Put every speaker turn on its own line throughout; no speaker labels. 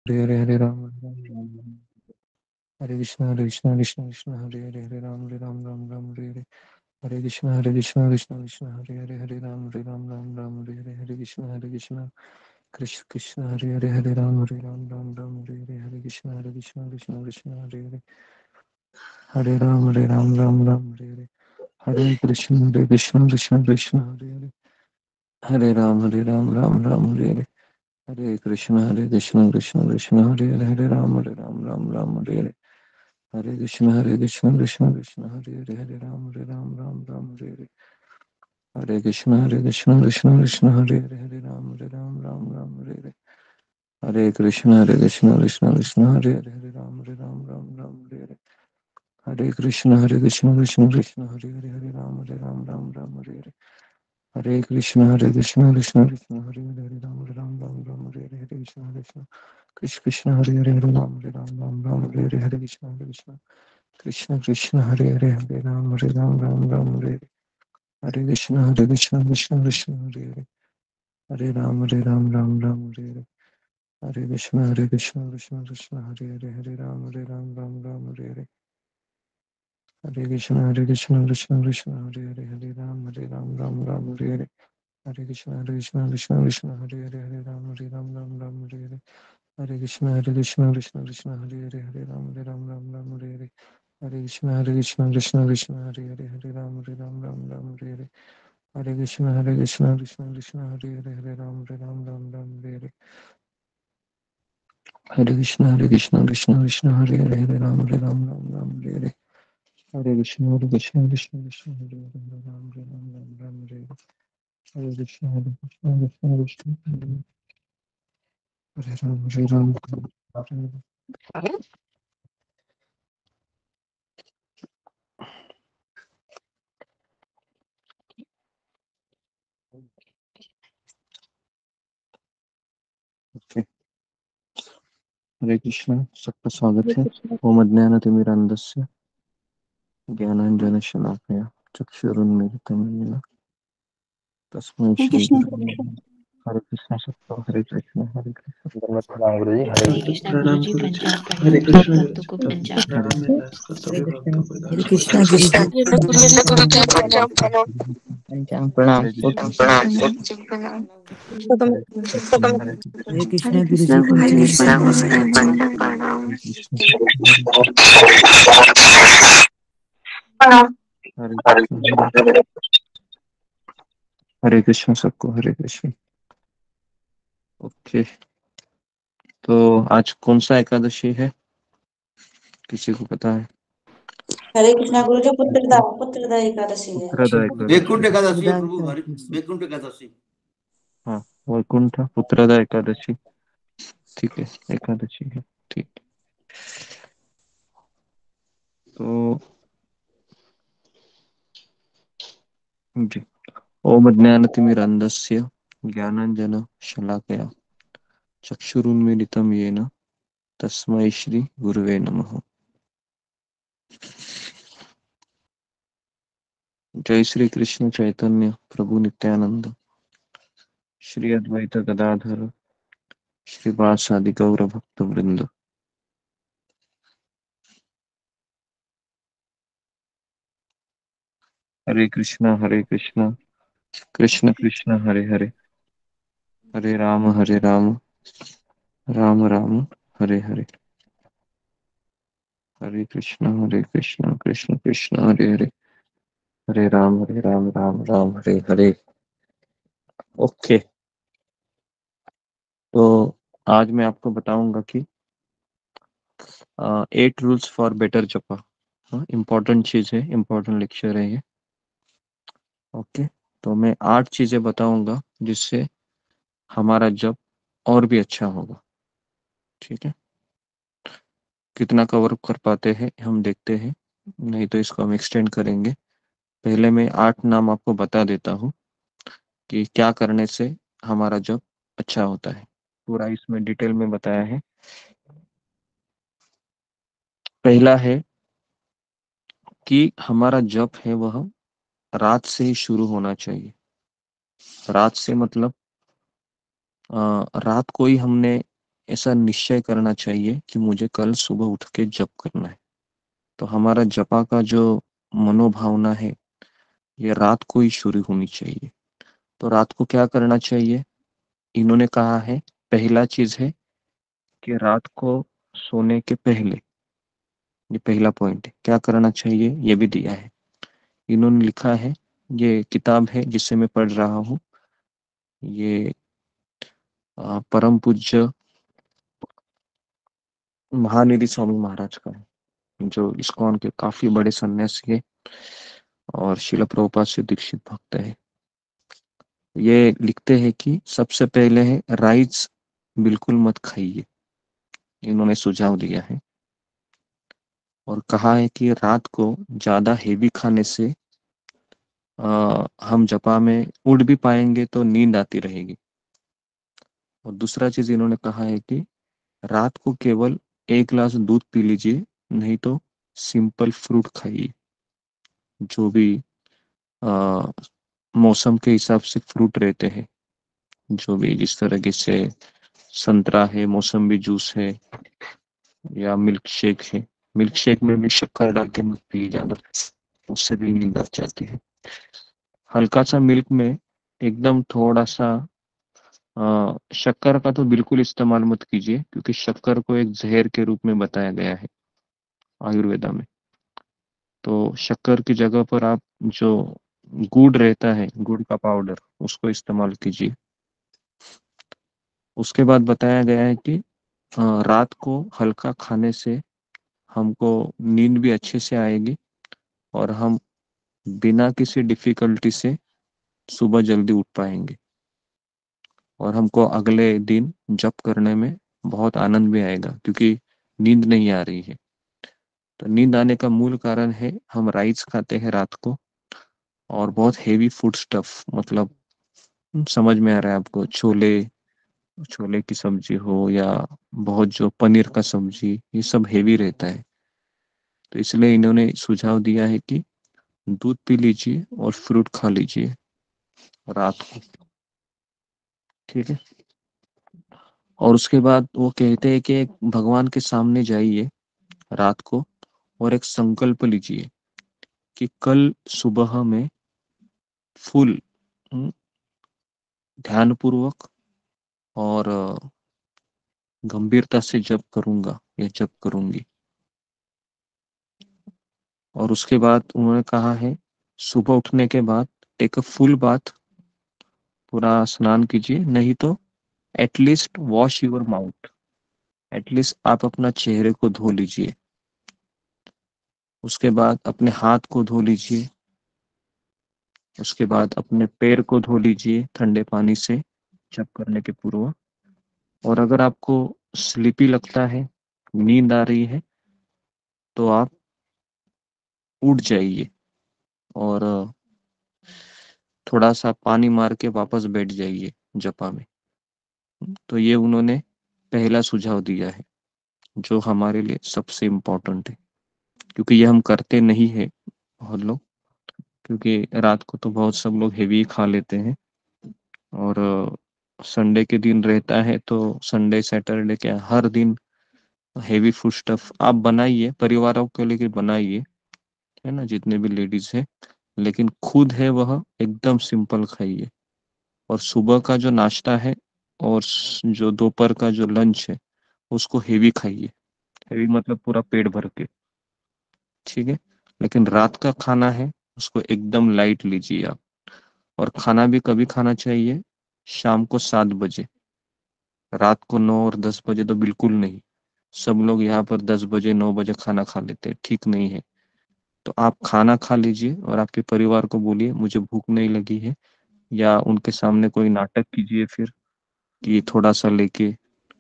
हरे हरे राम हरे कृष्ण कृष्ण कृष्ण हरे हरे हरे राम राम हरे कृष्ण कृष्ण कृष्ण हरे हरे हरे राम हरे कृष्ण कृष्ण कृष्ण हरे राम हरे कृष्ण कृष्ण कृष्ण हरे राम हरे कृष्ण कृष्ण कृष्ण हरे राम हरे कृष्ण कृष्ण कृष्ण हरे राम हरे कृष्ण कृष्ण कृष्ण हरे राम हरे कृष्ण कृष्ण कृष्ण हरे राम हरे कृष्ण कृष्ण कृष्ण हरे कृष्ण कृष्ण कृष्ण हरे हरे कृष्ण कृष्ण हरे कृष्ण हरे कृष्ण कृष्ण हरे कृष्ण कृष्ण कृष्ण हरे राम हरे कृष्ण कृष्ण कृष्ण हरे राम हरे कृष्ण कृष्ण कृष्ण हरे राम हरे कृष्ण कृष्ण कृष्ण हरे राम हरे कृष्ण कृष्ण कृष्ण हरे राम हरे कृष्ण कृष्ण हरे राम हरे कृष्ण कृष्ण कृष्ण हरे कृष्ण कृष्ण कृष्ण हरे राम हरे कृष्ण कृष्ण राम हरे कृष्ण कृष्ण हरे Ram okay हरे कृष्ण सबका स्वागत है ओम अज्ञानतिमिरान्धस्य ज्ञानाञ्जनशलाकया चक्षुरुन्मीलितं येन तस्मै
हरे
श्री
कृष्ण
गुरुवे नमः हरे कृष्ण सबका हरे कृष्ण
धन्यवाद प्रणाम गुरु जी हरे
हरे कृष्णा गुरु
प्रणाम
जी,
गुरु जी।
पंजाब
हरे
प्रणाम सब
कृष्ण गुरु
भक्तों
जी।
को
हरे
पंजाब
कृष्ण
हरे
राम
प्रणाम।
दास को सभी भक्तों को
हरे
दास
कृष्णा गुरु जी।
पंचांग प्रणाम
हरे कृष्ण
सुगम
हरे कृष्ण हरे
हरे
कृष्ण
हरे
कृष्णा गुरु जी
कृष्ण गुरु
हरे
जी
कृष्णा
पंचांग
गुरु
पंजाब
जी,
प्रणाम।
प्रणाम।
पंजाब प्रणाम।
हरे कृष्ण हरे कृष्ण हरे कृष्ण सबको हरे कृष्ण ओके तो आज कौन सा एकादशी है किसी को पता है
हरे कृष्णा गुरु जी। पुत्रदा एकादशी है।
पुत्रदा
वैकुंठ
एकादशी
एकादशी है
प्रदान
प्रभु हरि
एकादशी।
वैकुंठ एकादशी।
हाँ वैकुंठ पुत्रदा एकादशी ठीक है एकादशी है ठीक तो जी ओम अज्ञानतिमिरान्धस्य ज्ञानाञ्जनशलाकया चक्षुरुन्मीलितं येन तस्मै श्री गुरुवे नमः जय श्री कृष्ण चैतन्य प्रभु नित्यानंद श्री अद्वैत गदाधर श्रीवासादि गौर भक्त वृंद हरे कृष्ण कृष्ण कृष्ण हरे हरे हरे राम राम राम हरे हरे हरे कृष्ण कृष्ण कृष्ण हरे हरे हरे राम राम हरे हरे ओके तो आज मैं आपको बताऊंगा कि 8 रूल्स फॉर बेटर जपा इम्पोर्टेंट चीज है इम्पोर्टेंट लेक्चर है ये ओके तो मैं 8 चीजें बताऊंगा जिससे हमारा जप और भी अच्छा होगा ठीक है कितना कवर कर पाते हैं हम देखते हैं नहीं तो इसको हम एक्सटेंड करेंगे पहले मैं 8 नाम आपको बता देता हूँ कि क्या करने से हमारा जप अच्छा होता है पूरा इसमें डिटेल में बताया है पहला है कि हमारा जप है वह रात से ही शुरू होना चाहिए रात से मतलब रात को ही हमने ऐसा निश्चय करना चाहिए कि मुझे कल सुबह उठ के जप करना है। तो हमारा जपा का जो मनोभावना है ये रात को ही शुरू होनी चाहिए। तो रात को क्या करना चाहिए? इन्होंने कहा है, पहला चीज है कि रात को सोने के पहले, ये पहला पॉइंट है, क्या करना चाहिए ये भी दिया है। इन्होंने लिखा है, ये किताब है जिससे मैं पढ़ रहा हूँ, ये परम पूज्य महानिधि स्वामी महाराज का है, जो इस्कॉन के काफी बड़े सन्यासी है और शिला प्रभुपाद से दीक्षित भक्त है। ये लिखते हैं कि सबसे पहले है राइस बिल्कुल मत खाइए, इन्होंने सुझाव दिया है। और कहा है कि रात को ज्यादा हेवी खाने से हम जपा में उड़ भी पाएंगे तो नींद आती रहेगी। और दूसरा चीज इन्होंने कहा है कि रात को केवल एक गिलास दूध पी लीजिए, नहीं तो सिंपल फ्रूट खाइए। जो भी आ, मौसम के हिसाब से फ्रूट रहते हैं, जो भी जिस तरह से संतरा है, मौसम्बी जूस है, या मिल्क शेक है। मिल्क शेक में भी शक्कर डाल के मत पिए ज्यादा, उससे भी नींद आ जाती है। हल्का सा मिल्क में एकदम थोड़ा सा शक्कर का तो बिल्कुल इस्तेमाल मत कीजिए, क्योंकि शक्कर को एक जहर के रूप में बताया गया है आयुर्वेदा में। तो शक्कर की जगह पर आप जो गुड़ रहता है, गुड़ का पाउडर, उसको इस्तेमाल कीजिए। उसके बाद बताया गया है कि रात को हल्का खाने से हमको नींद भी अच्छे से आएगी और हम बिना किसी डिफिकल्टी से सुबह जल्दी उठ पाएंगे, और हमको अगले दिन जप करने में बहुत आनंद भी आएगा, क्योंकि नींद नहीं आ रही है। तो नींद आने का मूल कारण है हम राइस खाते हैं रात को, और बहुत हेवी फूड स्टफ, मतलब समझ में आ रहा है आपको, छोले, छोले की सब्जी हो या बहुत जो पनीर का सब्जी, ये सब हेवी रहता है। तो इसलिए इन्होंने सुझाव दिया है कि दूध पी लीजिए और फ्रूट खा लीजिए रात को। ठीक है। और उसके बाद वो कहते हैं कि एक भगवान के सामने जाइए रात को और एक संकल्प लीजिए कि कल सुबह में फुल ध्यान पूर्वक और गंभीरता से जप करूंगा या जप करूंगी। और उसके बाद उन्होंने कहा है, सुबह उठने के बाद टेक अ फुल बाथ, पूरा स्नान कीजिए, नहीं तो at least wash your mouth, at least आप अपना चेहरे को धो लीजिए। उसके बाद अपने हाथ को धो लीजिए। उसके बाद अपने पैर को धो लीजिए ठंडे पानी से जप करने के पूर्व। और अगर आपको स्लीपी लगता है, नींद आ रही है, तो आप उठ जाइए और थोड़ा सा पानी मार के वापस बैठ जाइए जपा में। तो ये उन्होंने पहला सुझाव दिया है, जो हमारे लिए सबसे इम्पोर्टेंट है, क्योंकि ये हम करते नहीं है बहुत लोग, क्योंकि रात को तो बहुत सब लोग हेवी खा लेते हैं। और संडे के दिन रहता है तो संडे सैटरडे क्या हर दिन हेवी फूड स्टफ आप बनाइए, परिवारों के लिए बनाइए, है ना, जितने भी लेडीज है, लेकिन खुद है वह एकदम सिंपल खाइए। और सुबह का जो नाश्ता है और जो दोपहर का जो लंच है, उसको हेवी खाइए। हेवी मतलब पूरा पेट भर के, ठीक है। लेकिन रात का खाना है, उसको एकदम लाइट लीजिए आप। और खाना भी कभी खाना चाहिए, शाम को 7 बजे। रात को 9 और 10 बजे तो बिल्कुल नहीं। सब लोग यहाँ पर 10 बजे 9 बजे खाना खा लेते हैं, ठीक नहीं है। तो आप खाना खा लीजिए और आपके परिवार को बोलिए मुझे भूख नहीं लगी है, या उनके सामने कोई नाटक कीजिए फिर कि थोड़ा सा लेके,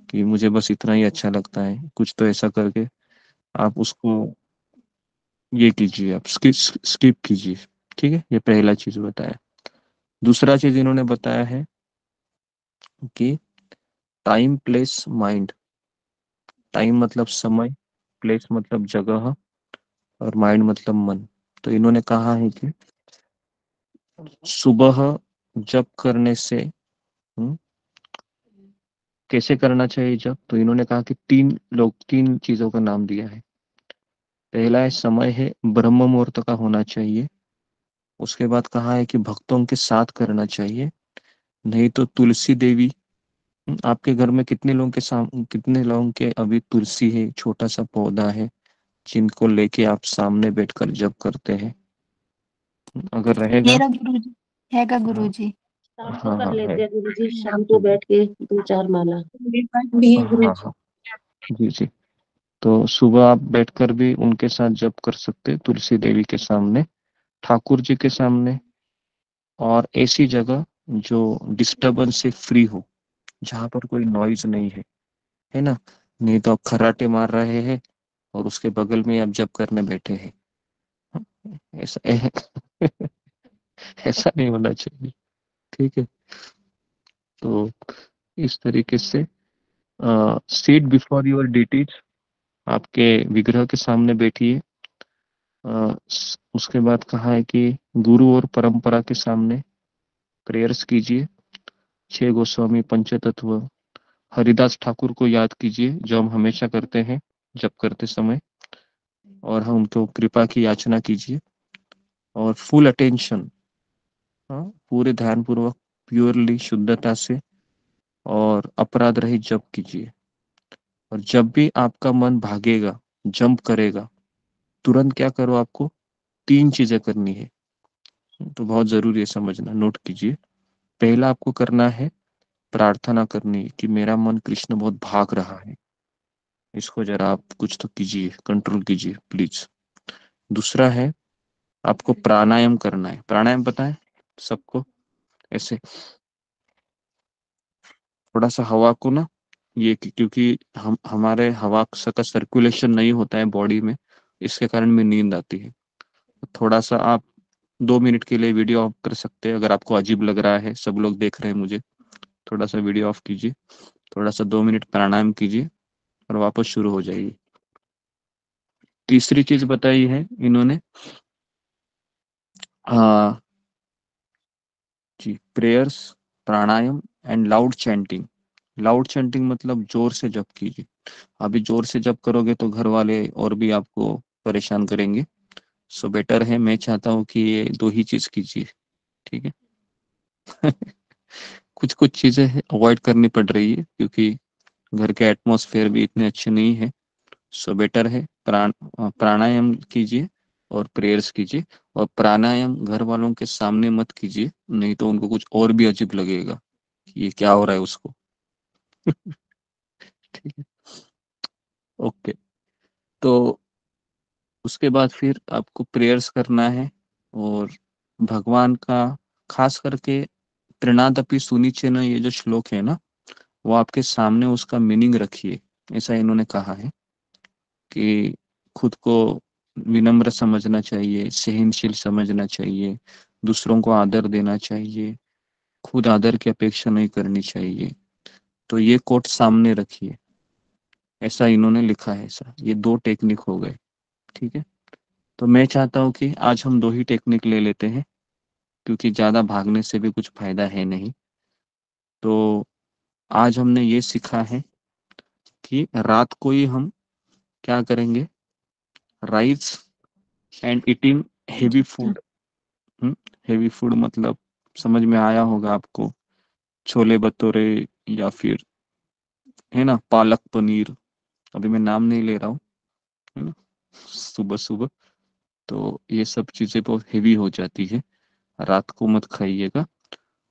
कि मुझे बस इतना ही अच्छा लगता है, कुछ तो ऐसा करके आप उसको ये कीजिए, आप स्किप स्किप कीजिए। ठीक है, ये पहला चीज बताया। दूसरा चीज इन्होंने बताया है कि टाइम प्लेस माइंड। टाइम मतलब समय, प्लेस मतलब जगह, और माइंड मतलब मन। तो इन्होंने कहा है कि सुबह जप करने से हम्म, कैसे करना चाहिए जब, तो इन्होंने कहा कि तीन चीजों का नाम दिया है। पहला है समय है ब्रह्म मुहूर्त का होना चाहिए। उसके बाद कहा है कि भक्तों के साथ करना चाहिए, नहीं तो तुलसी देवी। आपके घर में कितने लोगों के अभी तुलसी है, छोटा सा पौधा है, जिनको लेके आप सामने बैठकर जप करते हैं? अगर रहेगा।
मेरा गुरुजी हैगा
हाँ
गुरुजी।
शाम को
हाँ
कर
हाँ है।
लेते हैं गुरु जी, शाम को बैठ के 2-4 माला।
भी है गुरु
हाँ
जी।
हाँ जी जी। तो सुबह आप बैठकर भी उनके साथ जप कर सकते हैं, तुलसी देवी के सामने, ठाकुर जी के सामने, और ऐसी जगह जो डिस्टरबेंस से फ्री हो, जहाँ पर कोई नॉइज नहीं है ना। नहीं तो आप खर्राटे मार रहे हैं और उसके बगल में आप जप करने बैठे हैं। ऐसा ऐसा नहीं होना चाहिए। ठीक है। तो इस तरीके से सीट बिफोर योर डिटीज, आपके विग्रह के सामने बैठिए। उसके बाद कहा है कि गुरु और परंपरा के सामने प्रेयर्स कीजिए। छह गोस्वामी पंचतत्व, हरिदास ठाकुर को याद कीजिए, जो हम हमेशा करते हैं जब करते समय, और हम उनको कृपा की याचना कीजिए। और फुल अटेंशन, हाँ, पूरे ध्यान पूर्वक, प्योरली, शुद्धता से और अपराध रहित जप कीजिए। और जब भी आपका मन भागेगा, जंप करेगा, तुरंत क्या करो, आपको तीन चीजें करनी है। तो बहुत जरूरी है समझना, नोट कीजिए। पहला आपको करना है, प्रार्थना करनी है कि मेरा मन कृष्ण बहुत भाग रहा है, इसको जरा आप कुछ तो कीजिए, कंट्रोल कीजिए प्लीज। दूसरा है, आपको प्राणायाम करना है। प्राणायाम पता है सबको? ऐसे थोड़ा सा हवा को ना, क्योंकि हम हमारे हवा का सर्कुलेशन नहीं होता है बॉडी में, इसके कारण में नींद आती है। थोड़ा सा आप 2 मिनट के लिए वीडियो ऑफ कर सकते हैं, अगर आपको अजीब लग रहा है, सब लोग देख रहे हैं मुझे। थोड़ा सा वीडियो ऑफ कीजिए, थोड़ा सा 2 मिनट प्राणायाम कीजिए और वापस शुरू हो जाइए। तीसरी चीज बताई है इन्होंने, हाँ जी, prayers, pranayama and loud chanting. Loud chanting मतलब जोर से जप कीजिए। अभी जोर से जप करोगे तो घर वाले और भी आपको परेशान करेंगे। सो बेटर है, मैं चाहता हूँ कि ये दो ही चीज कीजिए। ठीक है। कुछ कुछ चीजें अवॉइड करनी पड़ रही है क्योंकि घर के एटमॉस्फेयर भी इतने अच्छे नहीं है। सो बेटर है प्राणायाम कीजिए और प्रेयर्स कीजिए। और प्राणायाम घर वालों के सामने मत कीजिए, नहीं तो उनको कुछ और भी अजीब लगेगा कि ये क्या हो रहा है उसको। ठीक है। ओके। तो उसके बाद फिर आपको प्रेयर्स करना है, और भगवान का, खास करके त्रिनादपि सुनिचेन, ये जो श्लोक है ना, वो आपके सामने उसका मीनिंग रखिए। ऐसा इन्होंने कहा है कि खुद को विनम्र समझना चाहिए, सहनशील समझना चाहिए, दूसरों को आदर देना चाहिए, खुद आदर की अपेक्षा नहीं करनी चाहिए। तो ये कोट सामने रखिए, ऐसा इन्होंने लिखा है। ऐसा ये दो टेक्निक हो गए। ठीक है। तो मैं चाहता हूँ कि आज हम दो ही टेक्निक ले लेते हैं, क्योंकि ज्यादा भागने से भी कुछ फायदा है नहीं। तो आज हमने ये सीखा है कि रात को ही हम क्या करेंगे, rice and eating heavy food. Heavy food मतलब समझ में आया होगा आपको, छोले भटूरे, या फिर है ना पालक पनीर, अभी मैं नाम नहीं ले रहा हूँ, है ना, सुबह सुबह। तो ये सब चीजें बहुत हेवी हो जाती है, रात को मत खाइएगा।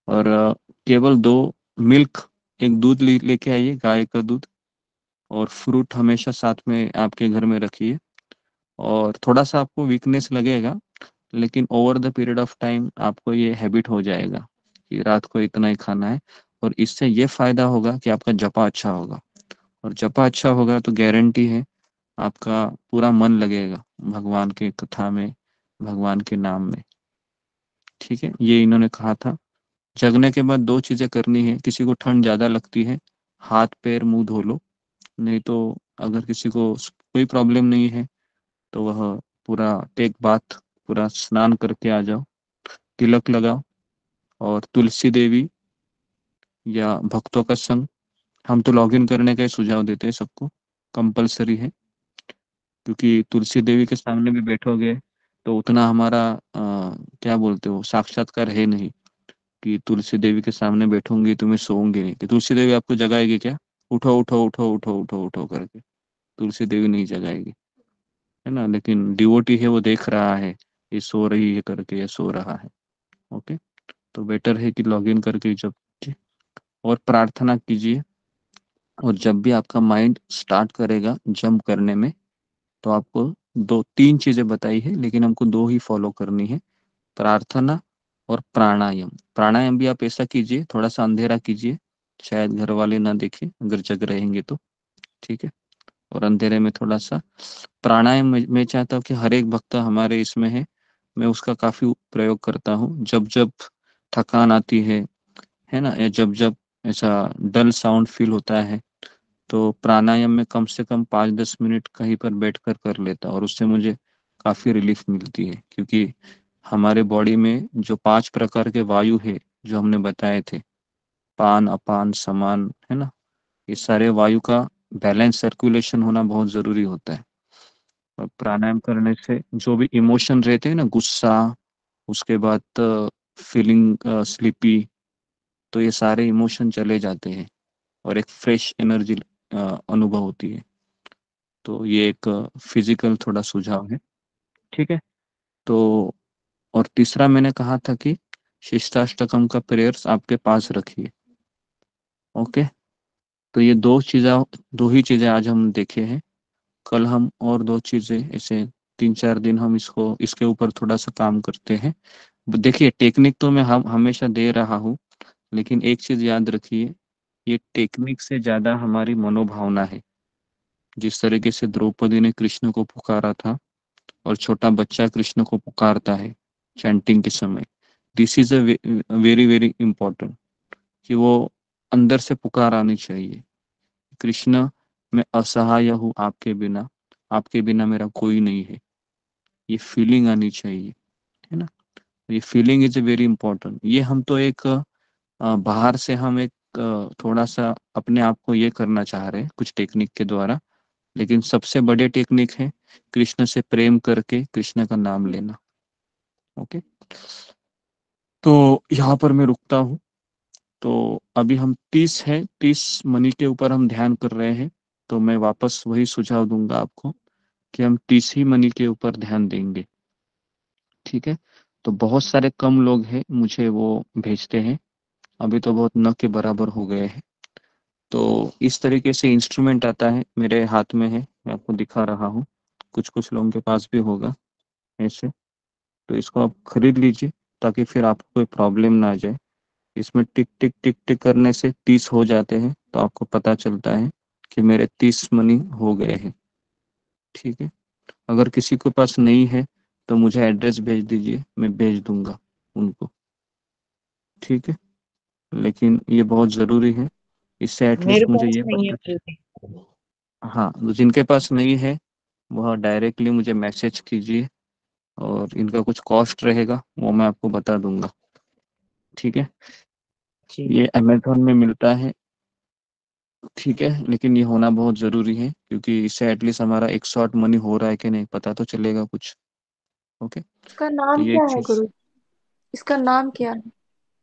और केवल दो मिल्क, एक दूध लेके आइए, गाय का दूध, और फ्रूट हमेशा साथ में आपके घर में रखिए। और थोड़ा सा आपको वीकनेस लगेगा, लेकिन over the period of time आपको ये हैबिट हो जाएगा कि रात को इतना ही खाना है। और इससे ये फायदा होगा कि आपका जपा अच्छा होगा, और जपा अच्छा होगा तो गारंटी है आपका पूरा मन लगेगा भगवान के कथा में, भगवान के नाम में। ठीक है, ये इन्होंने कहा था। जगने के बाद दो चीजें करनी है, किसी को ठंड ज्यादा लगती है, हाथ पैर मुंह धो लो। नहीं तो अगर किसी को कोई प्रॉब्लम नहीं है तो वह पूरा टेक बाथ, पूरा स्नान करके आ जाओ, तिलक लगाओ, और तुलसी देवी या भक्तों का संग हम तो लॉगिन करने का ही सुझाव देते हैं सबको, कंपलसरी है, क्योंकि तुलसी देवी के सामने भी बैठोगे तो उतना हमारा क्या बोलते हो, साक्षात्कार है नहीं कि तुलसी देवी के सामने बैठूंगी तो मैं सोऊंगी नहीं, कि तुलसी देवी आपको जगाएगी क्या? उठो उठो उठो उठो उठो उठो करके तुलसी देवी नहीं जगाएगी, है ना। लेकिन डिवोटी है, वो देख रहा है ये सो रही है करके, ये सो रहा है। ओके, तो बेटर है कि लॉगिन करके जब कीजिए और प्रार्थना कीजिए। और जब भी आपका माइंड स्टार्ट करेगा जंप करने में, तो आपको दो तीन चीजें बताई है, लेकिन हमको दो ही फॉलो करनी है, प्रार्थना और प्राणायाम। प्राणायाम भी आप ऐसा कीजिए, थोड़ा सा अंधेरा कीजिए, शायद घर वाले ना देखें अगर जग रहेंगे तो, ठीक है। और अंधेरे में थोड़ा सा प्राणायाम मैं चाहता हूँ कि हर एक भक्त हमारे इसमें है, मैं उसका काफी प्रयोग करता हूँ जब जब थकान आती है ना, या जब जब ऐसा डल साउंड फील होता है, तो प्राणायाम में कम से कम 5-10 मिनट कहीं पर बैठकर कर लेता हूँ, और उससे मुझे काफी रिलीफ मिलती है, क्योंकि हमारे बॉडी में जो 5 प्रकार के वायु है जो हमने बताए थे, पान अपान समान, है ना, ये सारे वायु का बैलेंस सर्कुलेशन होना बहुत जरूरी होता है। और प्राणायाम करने से जो भी इमोशन रहते हैं ना, गुस्सा, उसके बाद फीलिंग स्लीपी, तो ये सारे इमोशन चले जाते हैं और एक फ्रेश एनर्जी अनुभव होती है। तो ये एक फिजिकल थोड़ा सुझाव है, ठीक है। तो और तीसरा मैंने कहा था कि शिष्टाष्टकम का प्रेयर्स आपके पास रखिए। ओके, तो ये दो ही चीजें आज हम देखे हैं। कल हम और दो चीजें ऐसे 3-4 दिन हम इसको इसके ऊपर थोड़ा सा काम करते हैं। देखिए, टेक्निक तो मैं हम हमेशा दे रहा हूँ, लेकिन एक चीज याद रखिए, ये टेक्निक से ज्यादा हमारी मनोभावना है। जिस तरीके से द्रौपदी ने कृष्ण को पुकारा था और छोटा बच्चा कृष्ण को पुकारता है चैंटिंग के समय, this is a very very important, कि वो अंदर से पुकार आनी चाहिए, कृष्ण मैं असहाय हूँ आपके बिना मेरा कोई नहीं है, ये फीलिंग आनी चाहिए, है ना। ये फीलिंग इज वेरी इंपॉर्टेंट। ये हम तो एक बाहर से हम एक थोड़ा सा अपने आप को ये करना चाह रहे हैं कुछ टेक्निक के द्वारा, लेकिन सबसे बड़े टेक्निक है कृष्ण से प्रेम करके कृष्ण का नाम लेना। ओके, तो यहाँ पर मैं रुकता हूँ। तो अभी हम 30 मनी के ऊपर हम ध्यान कर रहे हैं, तो मैं वापस वही सुझाव दूंगा आपको कि हम 30 ही मनी के ऊपर ध्यान देंगे, ठीक है। तो बहुत सारे कम लोग हैं मुझे वो भेजते हैं, अभी तो बहुत न के बराबर हो गए हैं। तो इस तरीके से इंस्ट्रूमेंट आता है, मेरे हाथ में है, मैं आपको दिखा रहा हूँ, कुछ कुछ लोगों के पास भी होगा ऐसे। तो इसको आप खरीद लीजिए, ताकि फिर आपको कोई प्रॉब्लम ना आ जाए। इसमें टिक टिक टिक टिक करने से 30 हो जाते हैं, तो आपको पता चलता है कि मेरे 30 मनी हो गए हैं, ठीक है। अगर किसी के पास नहीं है तो मुझे एड्रेस भेज दीजिए, मैं भेज दूंगा उनको, ठीक है। लेकिन ये बहुत जरूरी है, इससे
मेरे
एटलीस्ट मुझे
पास
ये
नहीं है
पता
गुरुजी।
हाँ, तो जिनके पास नहीं है वह डायरेक्टली मुझे मैसेज कीजिए, और इनका कुछ कॉस्ट रहेगा वो मैं आपको बता दूंगा, ठीक है।
ठीक
ये अमेजोन में मिलता है, ठीक है, लेकिन ये होना बहुत जरूरी है, क्योंकि इससे एटलीस्ट हमारा एक शॉर्ट मनी हो रहा है कि नहीं पता तो चलेगा कुछ। ओके,
इसका
तो
नाम
ये
क्या
एक
है
चीज,
गुरु? इसका नाम क्या है?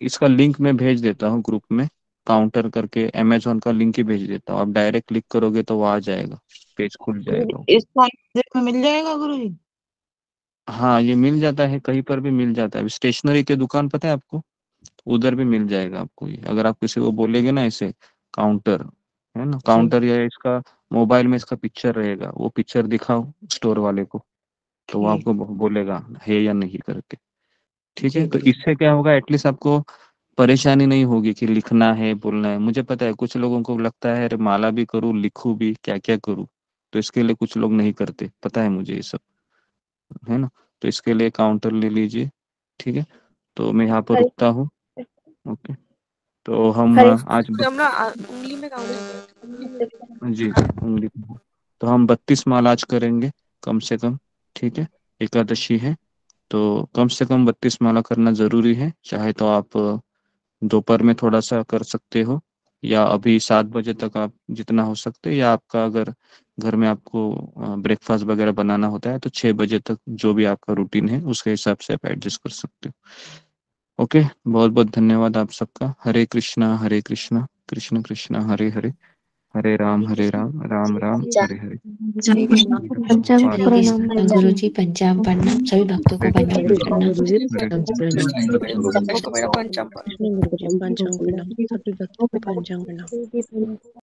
इसका लिंक मैं भेज देता हूँ ग्रुप में, काउंटर करके अमेजोन का लिंक ही भेज देता हूँ, आप डायरेक्ट क्लिक करोगे तो वो आ जाएगा, पेज खुल जाएगा।
गुरुजी इस साइज में मिल जाएगा गुरुजी?
हाँ, ये मिल जाता है, कहीं पर भी मिल जाता है, स्टेशनरी के दुकान पता है आपको, उधर भी मिल जाएगा आपको ये, अगर आप किसी को बोलेगे ना ऐसे, काउंटर, है ना,
ठीक।
काउंटर, या इसका मोबाइल में इसका पिक्चर रहेगा, वो पिक्चर दिखाओ स्टोर वाले को, तो वो
ठीक।
आपको बोलेगा है या नहीं करके, ठीक है।
ठीक
तो
गुरुजी।
इससे क्या होगा, एटलीस्ट आपको परेशानी नहीं होगी कि लिखना है बोलना है। मुझे पता है कुछ लोगों को लगता है अरे माला भी करूँ लिखूं भी, क्या क्या करूँ, तो इसके लिए कुछ लोग नहीं करते, पता है मुझे ये सब, है ना। तो इसके लिए काउंटर ले लीजिए, ठीक है। तो मैं यहाँ पर
हरे
रुकता हूँ। ओके, तो हम
हरे
आज
हम ना उंगली में काउंट करते हैं, उंगली में
जी उंगली, तो हम 32 माला आज करेंगे कम से कम, ठीक है। एकादशी है, तो कम से कम 32 माला करना जरूरी है, चाहे तो आप दोपहर में थोड़ा सा कर सकते हो, या अभी 7 बजे तक आप जितना हो सकते, या आपका अगर घर में आपको ब्रेकफास्ट वगैरह बनाना होता है तो 6 बजे तक जो भी आपका रूटीन है उसके हिसाब से आप एडजस्ट कर सकते हो। ओके, बहुत बहुत धन्यवाद आप सबका। हरे कृष्णा कृष्ण कृष्ण हरे हरे, हरे राम राम राम हरे हरे।
पंचांग
हरे
प्रणाम
गुरु जी, पंचांग प्रणाम। सभी भक्तों को पंचांग प्रणाम।
पंचांग
पंचांग प्रणाम। सभी भक्तों को पंचांग प्रणाम।